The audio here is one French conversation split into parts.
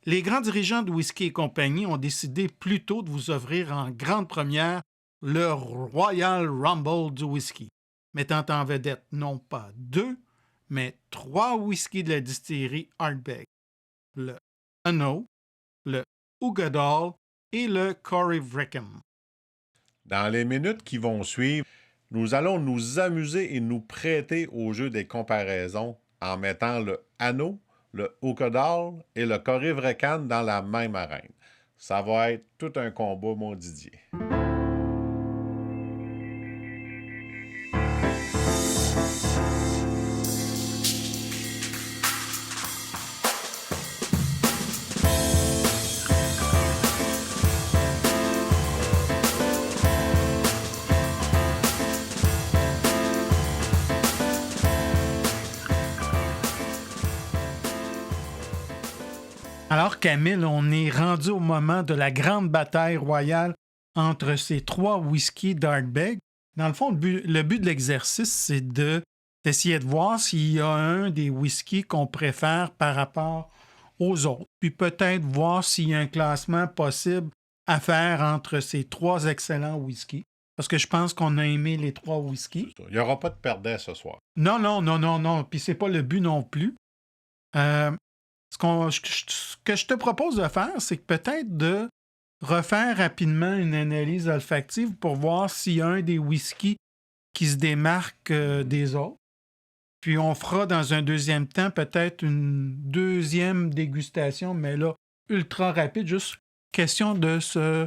les grands dirigeants de Whisky et compagnie ont décidé plutôt de vous offrir en grande première le Royal Rumble du whisky, mettant en vedette non pas 2, mais 3 whiskies de la distillerie Ardbeg, le Anno, le Uigeadail et le Corry Vreckan. Dans les minutes qui vont suivre, nous allons nous amuser et nous prêter au jeu des comparaisons en mettant le Anno, le Uigeadail et le Corry Vreckan dans la même arène. Ça va être tout un combat, mon Didier. Alors, Camille, on est rendu au moment de la grande bataille royale entre ces 3 whiskies d'Ardbeg. Dans le fond, le but de l'exercice, c'est d'essayer de voir s'il y a un des whiskies qu'on préfère par rapport aux autres. Puis peut-être voir s'il y a un classement possible à faire entre ces 3 excellents whiskies. Parce que je pense qu'on a aimé les 3 whiskies. Il n'y aura pas de perdant ce soir. Non. Puis c'est pas le but non plus. Ce que je te propose de faire, c'est que peut-être de refaire rapidement une analyse olfactive pour voir s'il y a un des whiskies qui se démarque des autres. Puis on fera dans un deuxième temps peut-être une deuxième dégustation, mais là, ultra rapide, juste question de se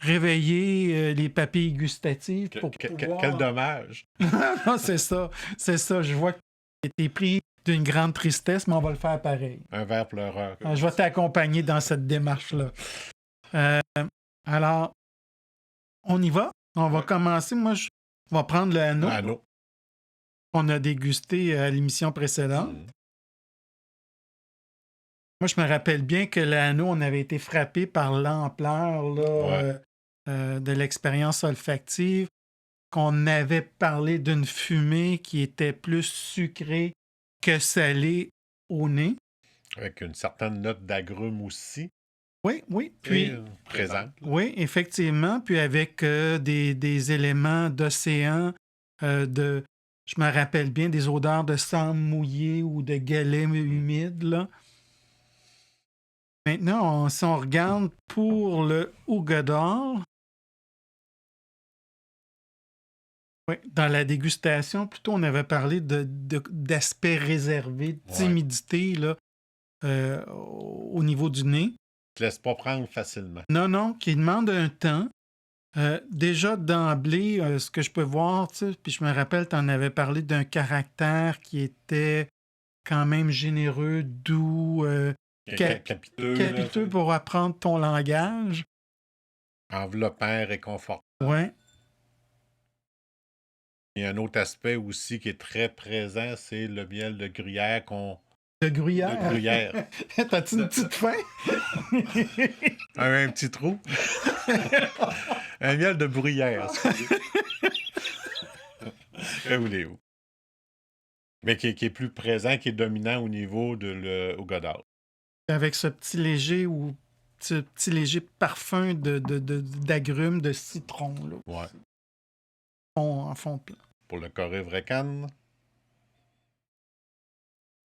réveiller les papilles gustatives pour pouvoir... Quel dommage! Non, c'est ça. Je vois que t'es pris d'une grande tristesse, mais on va le faire pareil. Un verre pleureur. Je vais t'accompagner dans cette démarche-là. Alors, on y va. On va commencer. Moi, je vais prendre le Anno qu'on a dégusté à l'émission précédente. Moi, je me rappelle bien que l'Anno, on avait été frappé par l'ampleur là, de l'expérience olfactive, qu'on avait parlé d'une fumée qui était plus sucrée que salée au nez. Avec une certaine note d'agrumes aussi. Oui. Puis, présente. Oui, effectivement. Puis avec des éléments d'océan, je me rappelle bien des odeurs de sang mouillé ou de galets humides. Là. Maintenant, si on regarde pour le Uigeadail, oui, dans la dégustation, plutôt, on avait parlé d'aspect réservé, de timidité là, au niveau du nez. Te laisse pas prendre facilement. Non, qui demande un temps. Déjà d'emblée, ce que je peux voir, puis je me rappelle, tu en avais parlé d'un caractère qui était quand même généreux, doux, capiteux pour apprendre ton langage. Enveloppant, réconfortant. Oui. Il y a un autre aspect aussi qui est très présent, c'est le miel de gruyère De gruyère? De gruyère. T'as-tu une petite faim? Un petit trou. Un miel de bruyère. Que voulez-vous? Mais qui est plus présent, qui est dominant au niveau de l'Uigeadail. Avec ce petit léger parfum d'agrumes, de citron. Là. Ouais. En fond plat. Pour le Corry Vreckan.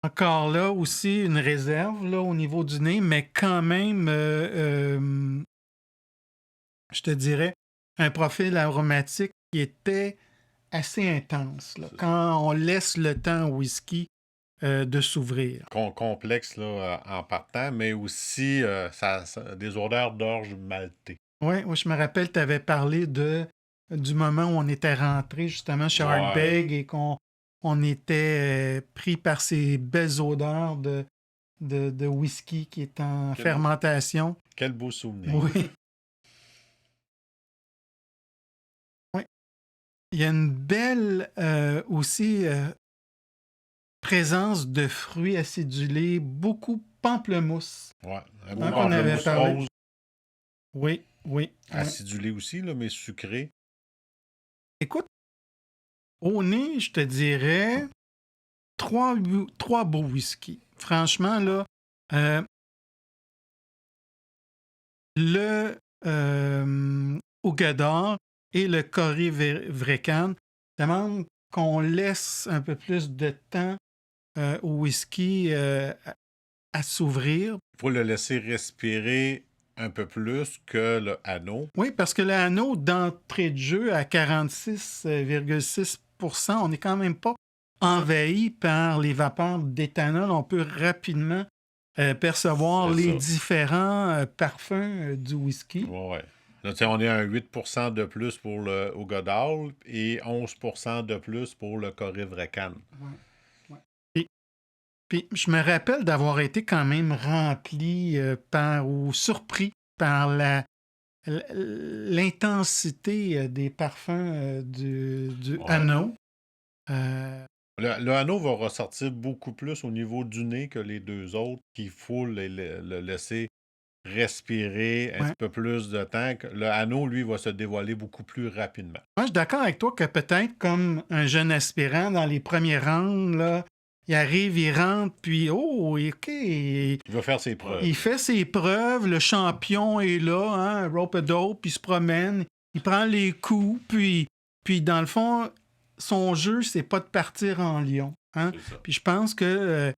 Encore là aussi une réserve là, au niveau du nez, mais quand même, je te dirais, un profil aromatique qui était assez intense. Là, quand on laisse le temps au whisky de s'ouvrir. Complexe là, en partant, mais aussi des odeurs d'orge maltée. Oui, je me rappelle, tu avais parlé du moment où on était rentré justement chez Ardbeg et qu'on était pris par ces belles odeurs de whisky qui est en fermentation. Quel beau souvenir. Oui. Oui. Il y a une belle aussi présence de fruits acidulés, beaucoup pamplemousse. Oui, un bon pamplemousse rose. Oui. Acidulé aussi, là, mais sucré. Écoute, au nez, je te dirais 3 beaux whisky. Franchement, là, le Ougador et le Corée Vrecan demandent qu'on laisse un peu plus de temps au whisky à s'ouvrir. Il faut le laisser respirer un peu plus que le anneau. Oui, parce que le anneau d'entrée de jeu à 46,6%, on n'est quand même pas envahi par les vapeurs d'éthanol. On peut rapidement percevoir C'est les ça. différents parfums du whisky. Ouais. Là, tu sais, on est à 8% de plus pour le Ougadal et 11% de plus pour le Corée Vrecan. Ouais. Puis je me rappelle d'avoir été quand même rempli ou surpris par l'intensité des parfums du Ouais. anneau. Le anneau va ressortir beaucoup plus au niveau du nez que les deux autres, qu'il faut le laisser respirer un Ouais. petit peu plus de temps. Le anneau, lui, va se dévoiler beaucoup plus rapidement. Moi, je suis d'accord avec toi que peut-être comme un jeune aspirant dans les premiers rounds, là, il arrive, il rentre, puis oh, OK, Il va faire ses preuves. il fait ses preuves, le champion est là, hein, rope-a-dope, il se promène, il prend les coups, puis dans le fond, son jeu, c'est pas de partir en lion. Hein? C'est ça. Puis je pense que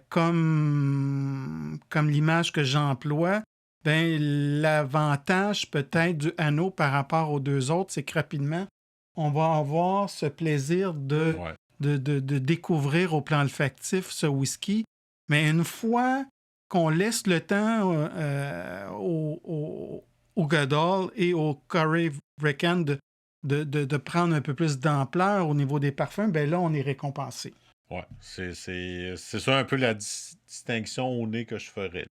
comme l'image que j'emploie, ben, l'avantage peut-être du anneau par rapport aux deux autres, c'est que rapidement, on va avoir ce plaisir Ouais. de découvrir au plan olfactif ce whisky. Mais une fois qu'on laisse le temps au Godall et au Corey Vrecan de prendre un peu plus d'ampleur au niveau des parfums, ben là, on est récompensé. Ouais. C'est ça un peu la distinction au nez que je ferais.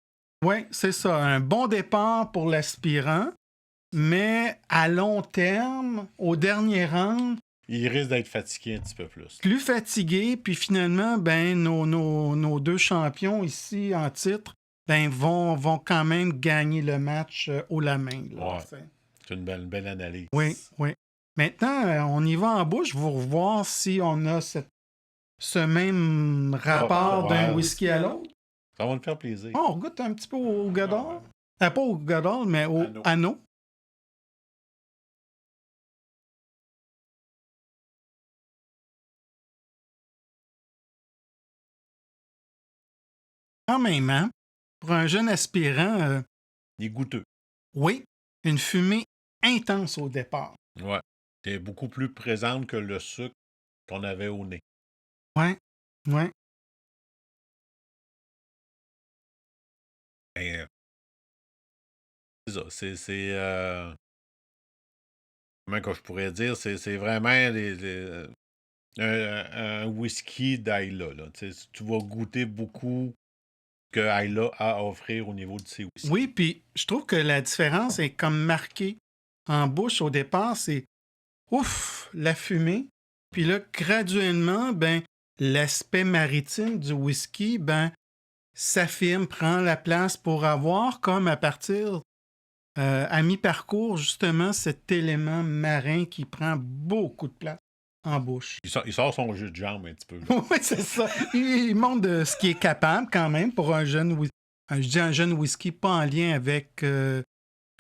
Oui, c'est ça. Un bon départ pour l'aspirant, mais à long terme, au dernier round, Il risque d'être fatigué un petit peu plus. plus fatigué, puis finalement, ben, nos deux champions ici en titre ben, vont quand même gagner le match haut la main. Là, Ouais. C'est une belle analyse. oui, oui. Maintenant, on y va en bouche pour voir si on a ce même rapport d'un whisky à l'autre. Ça va nous faire plaisir. Oh, on goûte un petit peu au Godard. Pas au Godard, mais au anneau. Quand même, hein? Pour un jeune aspirant, Il est goûteux. oui, une fumée intense au départ. Ouais. C'est beaucoup plus présente que le sucre qu'on avait au nez. Ouais, ouais. Et, c'est ça. Comment que je pourrais dire? C'est vraiment un whisky d'Ayla. Là. Tu vas goûter beaucoup que Ayla a à offrir au niveau de ses whiskies. Oui, puis je trouve que la différence est comme marquée en bouche au départ, c'est ouf, la fumée. Puis là, graduellement, ben, l'aspect maritime du whisky, ben, s'affirme, prend la place pour avoir comme à partir à mi-parcours, justement, cet élément marin qui prend beaucoup de place en bouche. Il sort son jus de jambe un petit peu. Oui, c'est ça. Il montre de ce qu'il est capable quand même pour un jeune whisky. Je dis un jeune whisky, pas en lien avec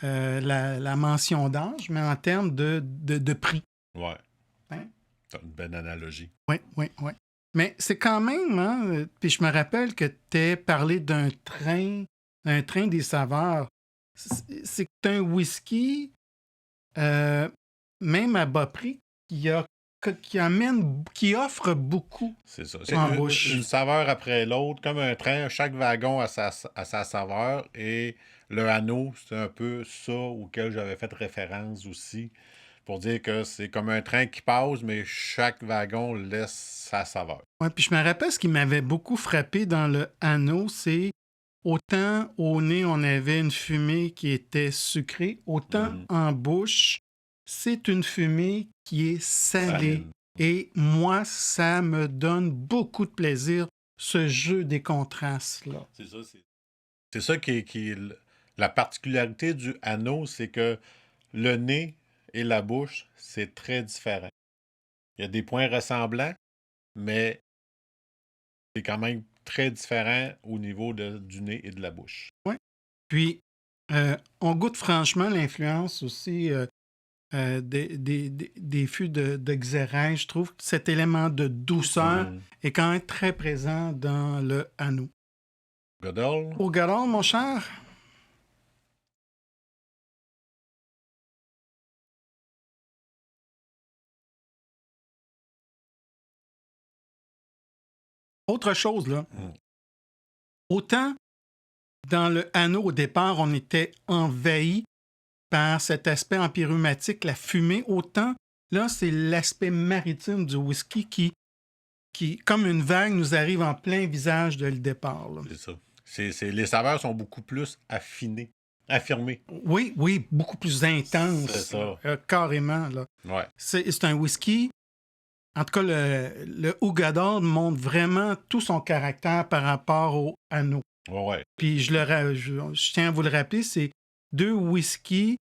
la mention d'âge, mais en termes de prix. Ouais. Hein? C'est une belle analogie. Oui, oui, oui. Mais c'est quand même, hein, puis je me rappelle que tu as parlé d'un train des saveurs. C'est un whisky, même à bas prix, qui offre beaucoup. C'est ça. En bouche. Une saveur après l'autre, comme un train, chaque wagon a sa saveur. Et le anneau, c'est un peu ça auquel j'avais fait référence aussi. Pour dire que c'est comme un train qui passe, mais chaque wagon laisse sa saveur. Ouais, puis je me rappelle ce qui m'avait beaucoup frappé dans le anneau, c'est autant au nez, on avait une fumée qui était sucrée, autant en bouche, c'est une fumée qui est salée. Saline. Et moi, ça me donne beaucoup de plaisir, ce jeu des contrastes-là. C'est ça. C'est ça qui est la particularité du anneau, c'est que le nez et la bouche, c'est très différent. Il y a des points ressemblants, mais c'est quand même très différent au niveau du nez et de la bouche. Oui. Puis, On goûte franchement l'influence aussi des fûts de Xérès. Je trouve que cet élément de douceur est quand même très présent dans le Hainaut. Goodall? Au Goodall, mon cher? Autre chose, là. Autant dans le Hainaut, au départ, on était envahi par cet aspect empyrumatique, la fumée, autant là, c'est l'aspect maritime du whisky qui, comme une vague, nous arrive en plein visage dès le départ. Là. C'est ça. Les saveurs sont beaucoup plus affirmées. Oui, beaucoup plus intenses. C'est ça. Carrément. Là. Ouais. C'est un whisky. En tout cas, le Hougador montre vraiment tout son caractère par rapport au Hainaut. Ouais. Puis je tiens à vous le rappeler, c'est 2 whiskies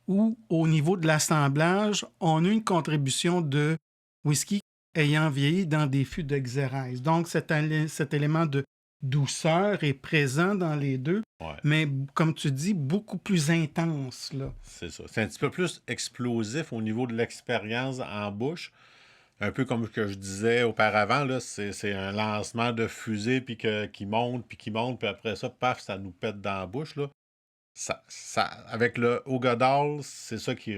où, au niveau de l'assemblage, on a une contribution de whisky ayant vieilli dans des fûts de Xérès. Donc, cet élément de douceur est présent dans les deux, mais, comme tu dis, beaucoup plus intense. Là. C'est ça. C'est un petit peu plus explosif au niveau de l'expérience en bouche. Un peu comme que je disais auparavant, là, c'est un lancement de fusée puis qui monte, puis après ça, paf, ça nous pète dans la bouche. Là. Avec le Hougadal, c'est ça qui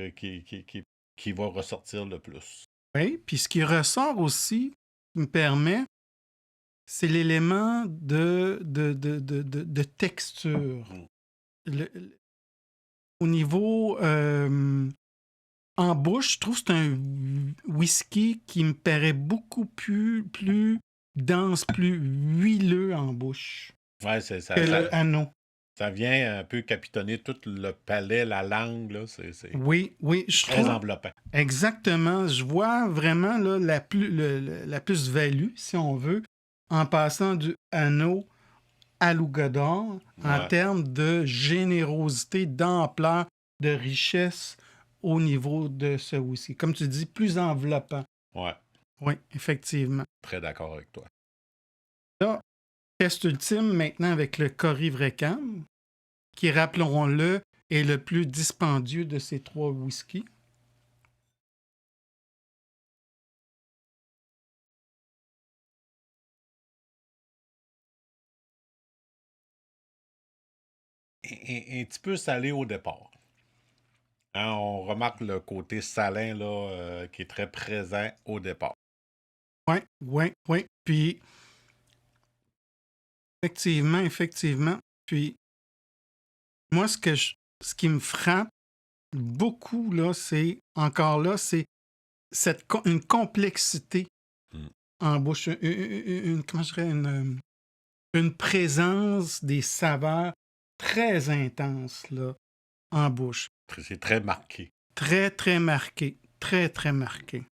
va ressortir le plus. Oui, puis ce qui ressort aussi, qui me permet, c'est l'élément de texture. Au niveau en bouche, je trouve que c'est un whisky qui me paraît beaucoup plus dense, plus huileux en bouche. Ouais, c'est ça. Que le Hainaut. Ça vient un peu capitonner tout le palais, la langue. Là. Oui, je très trouve. enveloppant. Exactement. Je vois vraiment là, la plus-value, si on veut, en passant du Hainaut à l'Hougador, en termes de générosité, d'ampleur, de richesse au niveau de ce whisky. Comme tu dis, plus enveloppant. Ouais. Oui, effectivement. Très d'accord avec toi. Là, test ultime maintenant avec le Corrie Vrecan, qui, rappelons-le, est le plus dispendieux de ces 3 whiskies. Un petit peu salé au départ. Hein, on remarque le côté salin là, qui est très présent au départ. Oui. Puis, effectivement. Puis, moi, ce qui me frappe beaucoup, là, c'est une complexité en bouche, une présence des saveurs très intense là, en bouche. C'est très marqué. Très, très marqué. Très, très marqué.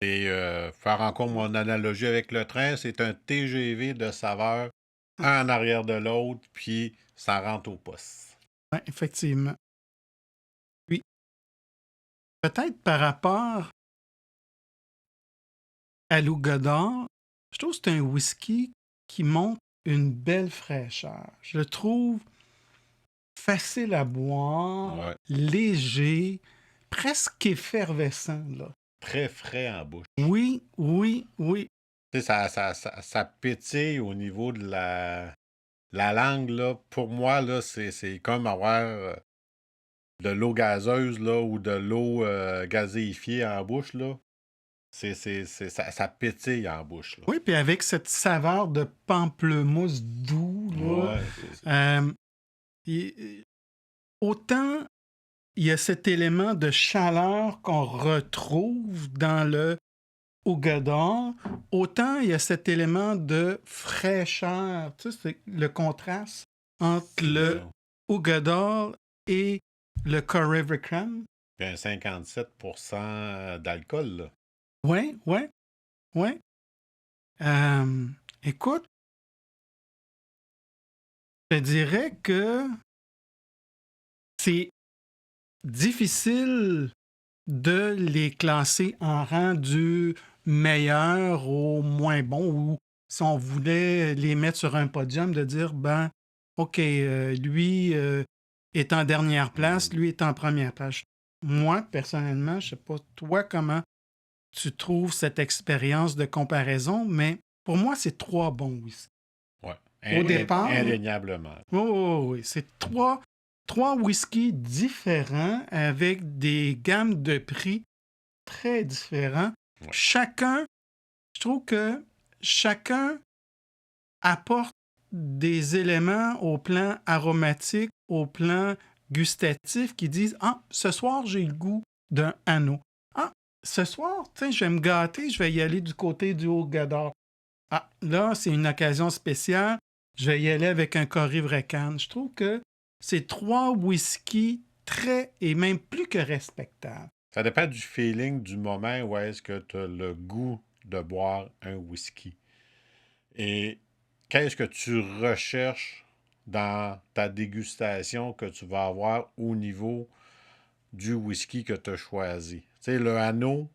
Et faire encore mon analogie avec le train, c'est un TGV de saveurs, un en arrière de l'autre, puis ça rentre au poste. Oui, effectivement. Puis, peut-être par rapport à l'Hougador, je trouve que c'est un whisky qui montre une belle fraîcheur. Je le trouve facile à boire, léger, presque effervescent. Là. Très frais en bouche. Oui. Tu sais, ça pétille au niveau de la langue. Là. Pour moi, là, c'est comme avoir de l'eau gazeuse là, ou de l'eau gazéifiée en bouche. Là. Ça pétille en bouche. Là. Oui, puis avec cette saveur de pamplemousse doux. Là, autant il y a cet élément de chaleur qu'on retrouve dans le Hougador, autant il y a cet élément de fraîcheur. Tu sais, c'est le contraste entre le Hougador et le Corrie Vrecan. Puis un 57% d'alcool. Là. Oui. Écoute, je dirais que c'est difficile de les classer en rang du meilleur au moins bon, ou si on voulait les mettre sur un podium, de dire, OK, lui est en dernière place, lui est en première place. Moi, personnellement, je sais pas toi comment tu trouves cette expérience de comparaison, mais pour moi, c'est 3 bons whisky. Ouais. Au départ, là, Indéniablement. oui, c'est trois whiskies différents avec des gammes de prix très différents. Ouais. Chacun, je trouve que chacun apporte des éléments au plan aromatique, au plan gustatif qui disent ah, ce soir, j'ai le goût d'un anneau. Ah, ce soir, je vais me gâter, je vais y aller du côté du Haut-Gador. Ah, là, c'est une occasion spéciale, je vais y aller avec un Corrievrecan. Je trouve que c'est 3 whiskies très et même plus que respectables. Ça dépend du feeling du moment où est-ce que tu as le goût de boire un whisky. Et qu'est-ce que tu recherches dans ta dégustation que tu vas avoir au niveau du whisky que tu as choisi. Tu sais, le anneau,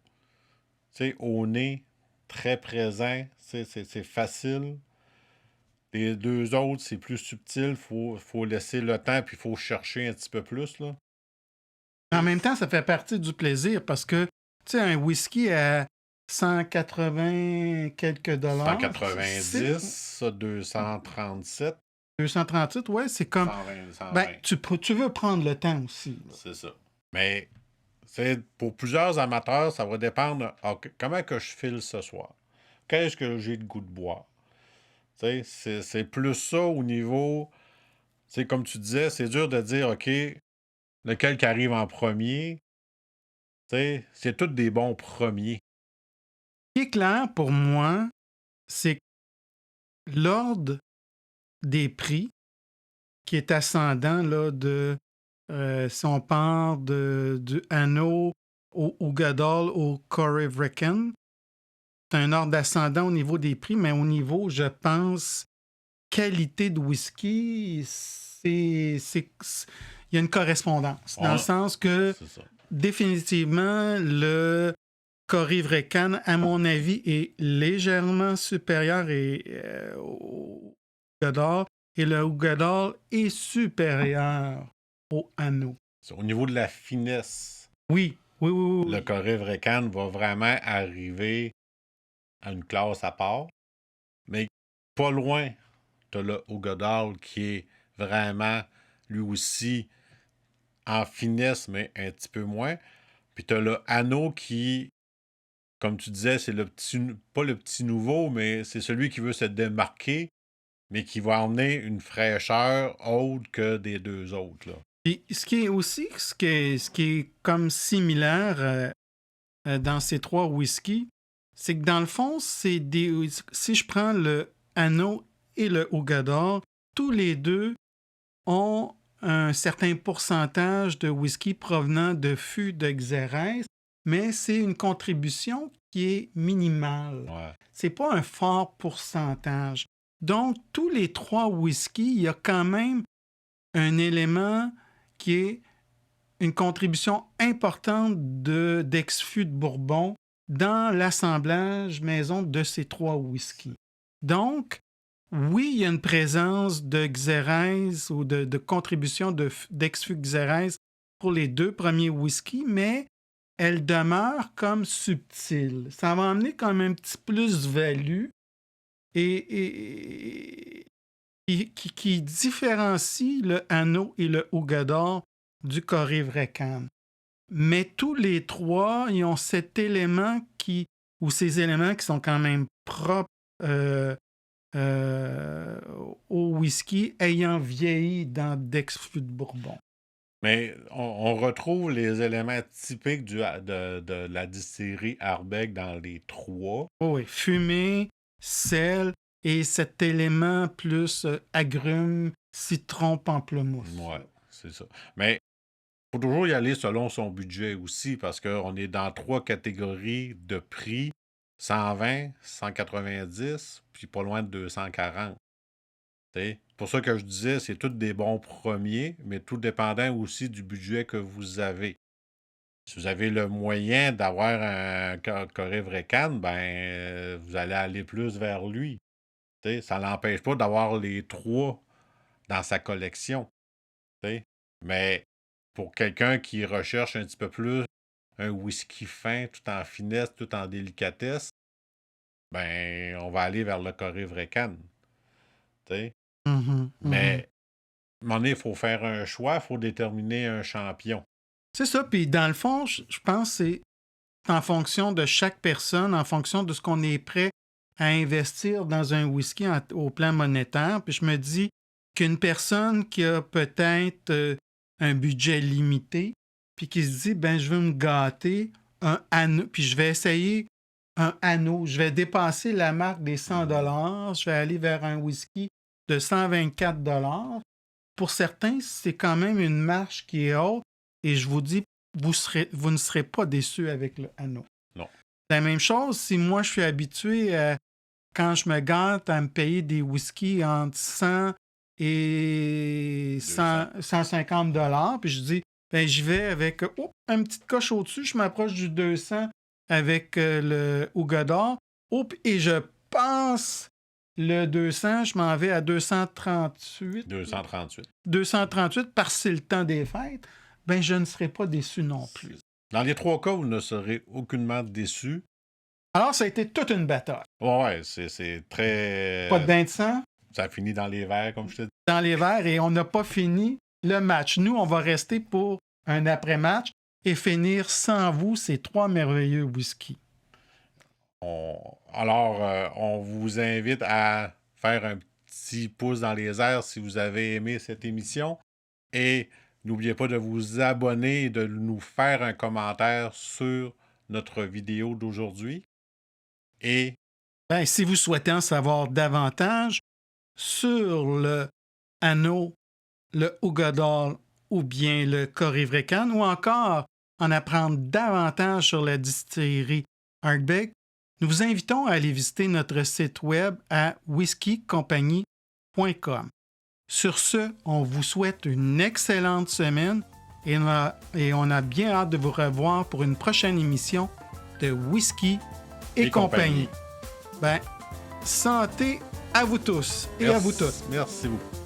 tu sais, au nez, très présent, c'est facile. Les deux autres, c'est plus subtil, faut laisser le temps, puis il faut chercher un petit peu plus, là. En même temps, ça fait partie du plaisir parce que, tu sais, un whisky à 180 quelques dollars, 190, ça, 237, 238, ouais, c'est comme, 120, 120. ben, tu veux prendre le temps aussi. Là. C'est ça. Mais pour plusieurs amateurs, ça va dépendre comment que je file ce soir. Qu'est-ce que j'ai le goût de boire? Tu sais, c'est plus ça au niveau. C'est comme tu disais, c'est dur de dire, OK, lequel qui arrive en premier. Tu sais, c'est tous des bons premiers. Ce qui est clair pour moi, c'est que l'ordre des prix qui est ascendant là, de si on part du Anneau au Goodall au Corrievrecan, c'est un ordre ascendant au niveau des prix, mais au niveau, je pense, qualité de whisky, il y a une correspondance. Dans le sens que, C'est ça. définitivement, le Corrievrecan, à mon avis, est légèrement supérieur au Goodall, et le Goodall est supérieur au Anneau. C'est au niveau de la finesse. Oui. Le Corrievrecan va vraiment arriver à une classe à part. Mais pas loin, tu as le Hogodal qui est vraiment, lui aussi, en finesse, mais un petit peu moins. Puis tu as le Anneau qui, comme tu disais, c'est pas le petit nouveau, mais c'est celui qui veut se démarquer, mais qui va emmener une fraîcheur autre que des deux autres, là. Puis, ce qui est aussi, ce qui est comme similaire dans ces 3 whiskies, c'est que dans le fond, si je prends le Anneau et le Hogador, tous les deux ont un certain pourcentage de whisky provenant de fûts de Xérès, mais c'est une contribution qui est minimale. Ouais. C'est pas un fort pourcentage. Donc, tous les 3 whiskies, il y a quand même un élément qui est une contribution importante d'ex-fûts de Bourbon dans l'assemblage maison de ces 3 whiskies. Donc, oui, il y a une présence de Xérès ou de contribution d'ex-fûts Xérès pour les 2 premiers whiskies, mais elle demeure comme subtile. Ça va amener comme un petit plus-value et qui différencie le Anneau et le Hogador du Corrievrecan. Mais tous les 3, ils ont cet élément ou ces éléments qui sont quand même propres au whisky ayant vieilli dans d'ex-fûts de Bourbon. Mais on retrouve les éléments typiques de la distillerie Ardbeg dans les 3. Oui, fumée, sel et cet élément plus agrumes, citron, pamplemousse. Ouais, c'est ça. Mais il faut toujours y aller selon son budget aussi, parce qu'on est dans 3 catégories de prix, 120, 190, puis pas loin de 240. C'est pour ça que je disais, c'est tous des bons premiers, mais tout dépendant aussi du budget que vous avez. Si vous avez le moyen d'avoir un Corrievrecan, ben vous allez aller plus vers lui. Ça n'empêche pas d'avoir les 3 dans sa collection. T'sais. Mais pour quelqu'un qui recherche un petit peu plus un whisky fin, tout en finesse, tout en délicatesse, ben, on va aller vers le Corée Vrecan. T'sais. Mais, à un moment donné, il faut faire un choix, il faut déterminer un champion. C'est ça. Puis dans le fond, je pense que c'est en fonction de chaque personne, en fonction de ce qu'on est prêt à investir dans un whisky au plan monétaire. Puis je me dis qu'une personne qui a peut-être un budget limité, puis qui se dit, ben je veux me gâter un anneau, puis je vais essayer un anneau, je vais dépasser la marque des 100 $, je vais aller vers un whisky de 124 $. Pour certains, c'est quand même une marche qui est haute, et je vous dis, vous ne serez pas déçus avec le anneau. Non. La même chose, si moi je suis habitué, quand je me gâte, à me payer des whiskies entre 100 et 150 $, puis je dis, ben j'y vais avec une petite coche au-dessus, je m'approche du 200 avec le Ougador, et je pense le 200, je m'en vais à 238. 238 parce que c'est le temps des fêtes. Ben, je ne serai pas déçu non plus. Dans les 3 cas, vous ne serez aucunement déçu. Alors, ça a été toute une bataille. Ouais, c'est très... Pas de bain de sang. Ça a fini dans les verres, comme je te dis. Dans les verres, et on n'a pas fini le match. Nous, on va rester pour un après-match et finir sans vous ces 3 merveilleux whisky. Alors, on vous invite à faire un petit pouce dans les airs si vous avez aimé cette émission. Et n'oubliez pas de vous abonner et de nous faire un commentaire sur notre vidéo d'aujourd'hui. Et ben, si vous souhaitez en savoir davantage sur le anneau, le Ougador ou bien le Corée Vrecan, ou encore en apprendre davantage sur la distillerie Ardbeg, nous vous invitons à aller visiter notre site web à whiskycompagnie.com. Sur ce, on vous souhaite une excellente semaine et on a bien hâte de vous revoir pour une prochaine émission de Whisky et compagnie. Ben, santé à vous tous et à vous toutes. Merci beaucoup.